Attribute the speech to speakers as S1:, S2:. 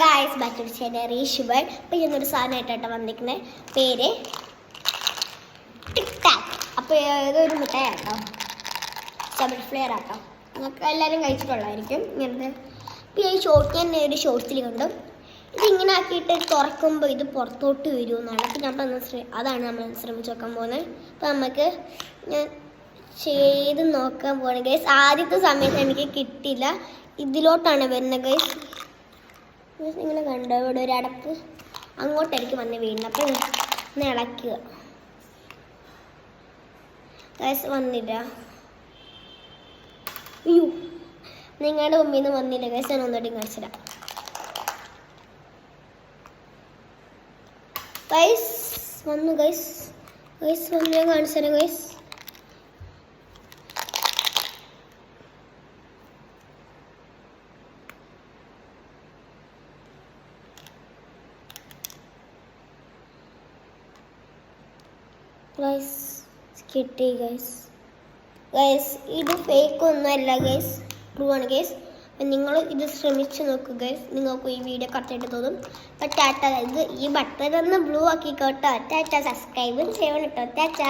S1: Guys back to ഷുബർ. അപ്പോൾ ഇന്നൊരു സാധനമായിട്ടാണ് വന്നിരിക്കുന്നത്. പേര് ടിക് ടാക്. അപ്പോൾ ഏതൊരു മിഠായി ആട്ടോ, സ്ട്രോബെറി ഫ്ലേവർ ആട്ടോ. നിങ്ങൾക്ക് എല്ലാവരും കഴിച്ചിട്ടുള്ളതായിരിക്കും ഇങ്ങനത്തെ. അപ്പോൾ ഈ ഞാൻ ഒരു ഷോർട്സിൽ കണ്ടു. ഇതിങ്ങനെ ആക്കിയിട്ട് തുറക്കുമ്പോൾ ഇത് പുറത്തോട്ട് വരുമെന്നാണ്. അപ്പോൾ അതാണ് നമ്മൾ ശ്രമിച്ച് നോക്കാൻ പോകുന്നത്. അപ്പോൾ നമുക്ക് ഞാൻ ചെയ്ത് നോക്കാൻ പോകണം ഗൈസ്. ആദ്യത്തെ സമയത്ത് എനിക്ക് കിട്ടിയില്ല. ഇതിലോട്ടാണ് വരുന്നത് ഗൈസ്. നിങ്ങൾ കണ്ടോ, ഇവിടെ ഒരു അടപ്പ് അങ്ങോട്ടായിരിക്കും വന്ന് വീഴുന്നത്. അപ്പോൾ ഒന്ന് ഇളക്കുക ഗൈസ്. വന്നില്ല. അയ്യോ, നിങ്ങളുടെ മുമ്പിൽ നിന്ന് വന്നില്ല ഗൈസ്. ഞാൻ ഒന്നുകൂടി കാണിച്ചിടാം ഗൈസ്. വന്നു ഗൈസ്. ഗൈസ് വന്നു, ഞാൻ കാണിച്ചു തരാം ഗൈസ്. ഗൈസ് കിട്ടി ഗൈസ്. ഗൈസ് ഇത് ഫേക്ക് ഒന്നുമല്ല ഗൈസ്, ട്രൂ ആണ് ഗൈസ്. അപ്പം നിങ്ങൾ ഇത് ശ്രമിച്ച് നോക്കുക ഗൈസ്. നിങ്ങൾക്ക് ഈ വീഡിയോ കറക്റ്റായിട്ട് തോന്നും. അപ്പം ടാറ്റ. ഇത് ഈ ബട്ടൺ ഒന്ന് ബ്ലൂ ആക്കിക്കോട്ടോ. ടാറ്റ. സബ്സ്ക്രൈബും ചെയ്യണം കേട്ടോ. ടാറ്റ.